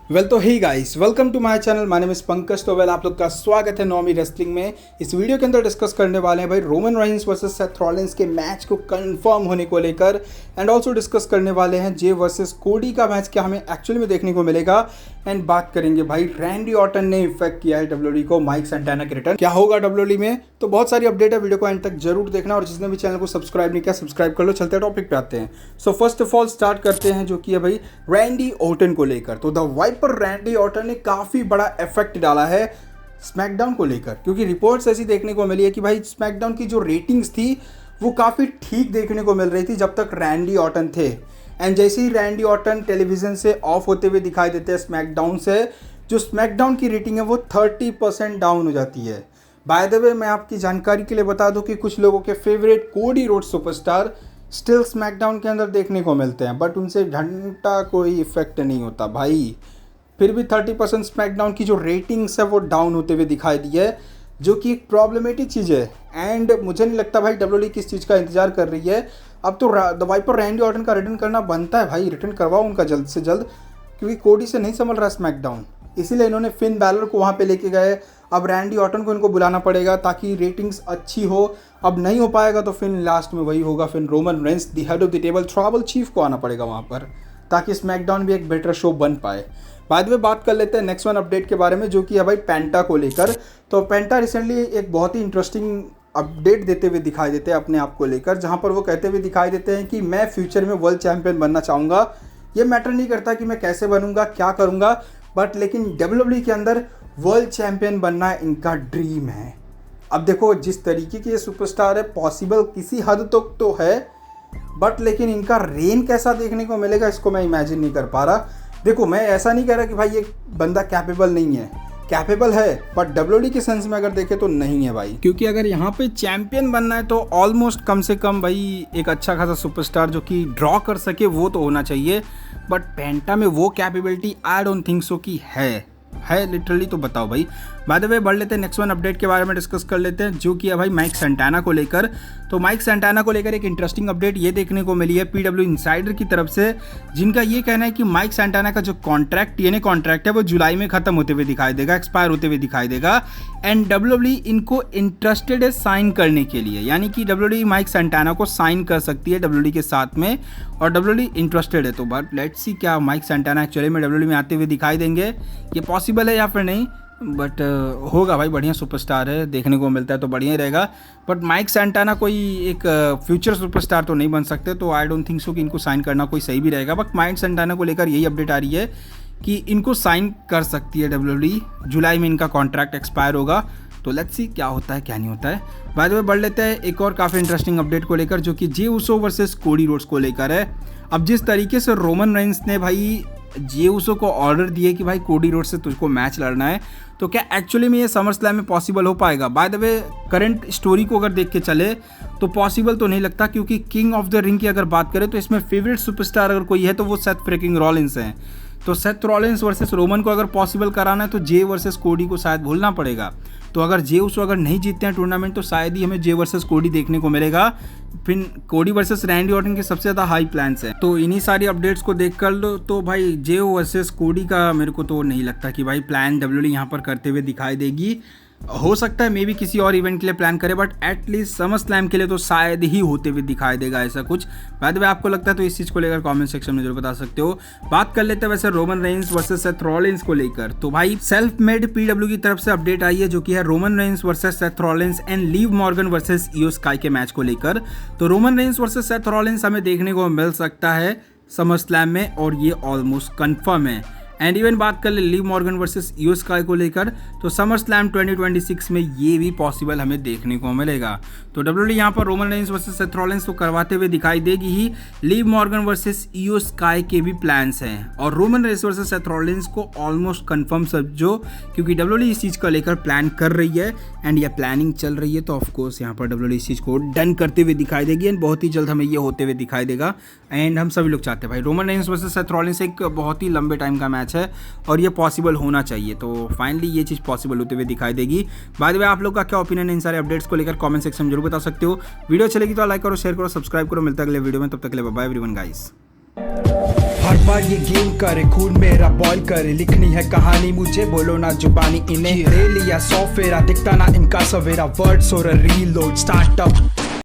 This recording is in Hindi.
तो hey guys, welcome to my channel. My name is Pankaj. तो आप लोग का स्वागत है नॉमी रेसलिंग में। इस वीडियो के अंदर डिस्कस करने वाले हैं भाई Roman Reigns versus Seth Rollins के मैच को कंफर्म होने को लेकर, एंड ऑल्सो डिस्कस करने वाले हैं जे वर्सेस कोडी का मैच क्या हमें एक्चुअली में देखने को मिलेगा। एंड बात करेंगे भाई रैंडी ऑर्टन ने इफेक्ट किया है डब्ल्यूडब्ल्यूई को, माइक सेंटाना के रिटर्न क्या होगा डब्ल्यूडब्ल्यूई में। तो बहुत सारी अपडेट है, वीडियो को एंड तक जरूर देखना, और जिसने भी चैनल को सब्सक्राइब नहीं किया सब्सक्राइब कर लो। चलते टॉपिक पे आते हैं। So first of all start करते हैं जो कि है भाई रैंडी ऑर्टन को लेकर। तो द वाइपर रैंडी ऑर्टन ने काफी बड़ा इफेक्ट डाला है स्मैकडाउन को लेकर, क्योंकि रिपोर्ट्स ऐसी देखने को मिली है कि भाई स्मैकडाउन की जो रेटिंग्स थी वो काफ़ी ठीक देखने को मिल रही थी जब तक रैंडी ऑर्टन थे। एंड जैसे ही रैंडी ऑर्टन टेलीविजन से ऑफ होते हुए दिखाई देते हैं स्मैकडाउन से, जो स्मैकडाउन की रेटिंग है वो 30% डाउन हो जाती है। बाय द वे मैं आपकी जानकारी के लिए बता दूं कि कुछ लोगों के favourite Cody Rhodes superstar still SmackDown के अंदर देखने को मिलते हैं, बट उनसे घंटा कोई इफेक्ट नहीं होता भाई। फिर भी 30% स्मैकडाउन की जो रेटिंग्स है वो डाउन होते हुए दिखाई दी है, जो कि एक प्रॉब्लमेटिक चीज़ है। एंड मुझे नहीं लगता भाई डब्ल्यूडब्ल्यूई किस चीज़ का इंतजार कर रही है। अब तो द वाइपर रैंडी ऑर्टन का रिटर्न करना बनता है भाई, रिटर्न करवाओ उनका जल्द से जल्द, क्योंकि कोडी से नहीं संभल रहा स्मैकडाउन। इसीलिए इन्होंने फिन बैलर को वहाँ पे लेके गए। अब रैंडी ऑर्टन को इनको बुलाना पड़ेगा ताकि रेटिंग्स अच्छी हो। अब नहीं हो पाएगा तो फिर लास्ट में वही होगा, फिर Roman Reigns the head of the table tribal chief को आना पड़ेगा वहाँ पर, ताकि स्मैकडाउन भी एक बेटर शो बन पाए। बाद में बात कर लेते हैं नेक्स्ट वन अपडेट के बारे में, जो कि है भाई पेंटा को लेकर। तो पेंटा रिसेंटली एक बहुत ही इंटरेस्टिंग अपडेट देते हुए दिखाई देते हैं अपने आप को लेकर, जहां पर वो कहते हुए दिखाई देते हैं कि मैं फ्यूचर में वर्ल्ड चैंपियन बनना चाहूँगा। ये मैटर नहीं करता कि मैं कैसे बनूंगा क्या करूँगा, बट लेकिन डब्ल्यूडब्ल्यूई के अंदर वर्ल्ड चैंपियन बनना इनका ड्रीम है। अब देखो जिस तरीके के ये सुपरस्टार है, पॉसिबल किसी हद तक तो है, बट लेकिन इनका रेन कैसा देखने को मिलेगा इसको मैं इमेजिन नहीं कर पा रहा। देखो मैं ऐसा नहीं कह रहा कि भाई ये बंदा कैपेबल नहीं है, कैपेबल है, बट डब्ल्यूडब्ल्यूई के सेंस में अगर देखें तो नहीं है भाई। क्योंकि अगर यहाँ पे चैंपियन बनना है तो ऑलमोस्ट कम से कम भाई एक अच्छा खासा सुपरस्टार जो कि ड्रॉ कर सके वो तो होना चाहिए। बट पेंटा में वो capability I don't think so कि है लिटरली। तो बताओ भाई। बाय द वे बढ़ लेते हैं नेक्स्ट वन अपडेट के बारे में डिस्कस कर लेते हैं, जो कि है भाई माइक सेंटाना को लेकर। तो माइक सेंटाना को लेकर एक इंटरेस्टिंग अपडेट ये देखने को मिली है पीडब्ल्यू इनसाइडर की तरफ से, जिनका ये कहना है कि माइक सेंटाना का जो TNA कॉन्ट्रैक्ट है वो जुलाई में खत्म होते हुए दिखाई देगा, एक्सपायर होते हुए दिखाई देगा। एंड डब्ल्यूडब्ल्यूई इनको इंटरेस्टेड है साइन करने के लिए, यानी कि डब्ल्यूडब्ल्यूई माइक सेंटाना को साइन कर सकती है डब्ल्यूडब्ल्यूई के साथ में, और डब्ल्यूडब्ल्यूई इंटरेस्टेड है। तो बट लेट्स सी क्या माइक सेंटाना एक्चुअली में डब्ल्यूडब्ल्यूई में आते हुए दिखाई देंगे, ये पॉसिबल है या फिर नहीं। बट होगा भाई, बढ़िया सुपरस्टार है, देखने को मिलता है तो बढ़िया ही रहेगा। बट माइक सेंटाना कोई एक फ्यूचर सुपरस्टार तो नहीं बन सकते, तो आई डोंट थिंक सो कि इनको साइन करना कोई सही भी रहेगा। बट माइक सेंटाना को लेकर यही अपडेट आ रही है कि इनको साइन कर सकती है डब्ल्यूडब्ल्यूई, जुलाई में इनका कॉन्ट्रैक्ट एक्सपायर होगा। तो लेट्स सी क्या होता है क्या नहीं होता है। बाद में बढ़ लेते हैं एक और काफ़ी इंटरेस्टिंग अपडेट को लेकर, जो कि जे उसो वर्सेस कोडी रोड्स को लेकर है। अब जिस तरीके से रोमन रेंस ने भाई जे उसो को ऑर्डर दिए कि भाई कोडी रोड्स से तुझको मैच लड़ना है, तो क्या एक्चुअली में ये समर स्लैम में पॉसिबल हो पाएगा? By the way current story को अगर देख के चले तो पॉसिबल तो नहीं लगता, क्योंकि किंग ऑफ द रिंग की अगर बात करें तो इसमें फेवरेट सुपरस्टार अगर कोई है तो वो सेथ फ्रिकिंग रॉलिंस हैं। तो सेथ रॉलिंस वर्सेस रोमन को अगर पॉसिबल कराना है तो जे वर्सेस कोडी को शायद भूलना पड़ेगा। तो अगर जे उसो अगर नहीं जीतते हैं टूर्नामेंट तो शायद ही हमें जे वर्सेस कोडी देखने को मिलेगा। फिर कोडी वर्सेस रैंडी ऑर्टन के सबसे ज़्यादा हाई प्लान्स हैं। तो इन्हीं सारी अपडेट्स को देख कर लो तो भाई जे वर्सेस कोडी का मेरे को तो नहीं लगता कि भाई प्लान डब्ल्यूडब्ल्यूई यहाँ पर करते हुए दिखाई देगी। हो सकता है मे बी किसी और इवेंट के लिए प्लान करे, बट एटलीस्ट समर स्लैम के लिए तो शायद ही होते हुए दिखाई देगा ऐसा कुछ। बाद में आपको लगता है तो इस चीज़ को लेकर कमेंट सेक्शन में जरूर बता सकते हो। बात कर लेते हैं वैसे Roman Reigns versus Seth Rollins को लेकर। तो भाई सेल्फ मेड पीडब्ल्यू की तरफ से अपडेट आई है, जो कि है Roman Reigns versus Seth Rollins and leave Morgan versus इयो स्काई के मैच को लेकर। तो Roman Reigns versus Seth Rollins हमें देखने को मिल सकता है समर स्लैम में, और ये ऑलमोस्ट कन्फर्म है। एंड इवन बात कर ले लीव मॉर्गन वर्सेस इयो स्काई को लेकर, तो समर स्लैम 2026 में ये भी पॉसिबल हमें देखने को मिलेगा। तो डब्ल्यूडब्ल्यूई यहाँ पर Roman Reigns versus Seth Rollins तो करवाते हुए दिखाई देगी ही, लीव मॉर्गन वर्सेस इयो स्काई के भी प्लान्स हैं, और Roman Reigns versus Seth Rollins को ऑलमोस्ट कंफर्म समझो, क्योंकि डब्ल्यूडब्ल्यूई इस चीज़ को लेकर प्लान कर रही है एंड ये प्लानिंग चल रही है। तो ऑफकोर्स यहाँ पर डब्ल्यूडब्ल्यूई इस चीज़ को डन करते हुए दिखाई देगी, एंड बहुत ही जल्द हमें ये होते हुए दिखाई देगा। एंड हम सभी लोग चाहते हैं भाई Roman Reigns versus Seth Rollins एक बहुत ही लंबे टाइम का मैच है और ये पॉसिबल होना चाहिए। तो फाइनली ये चीज़ पॉसिबल होते हुए दिखाई देगी। बाद में आप लोग का क्या ओपिनियन है इन सारे अपडेट्स को लेकर कमेंट सेक्शन में जरूर बता सकते हो। वीडियो चलेगी तो लाइक करो, शेयर करो, सब्सक्राइब करो। मिलता है अगले वीडियो में, तब तक के लिए बाय बाय एवरीवन गाइस। हर बार ये गेम करे, खून मेरा बॉयल करे, लिखनी है कहानी मुझे, बोलो ना जुबानी इन्हें। ले लिया 100 फेरा, दिखता ना इनका सवेरा, वर्ड्स और रीलोड, स्टार्टअप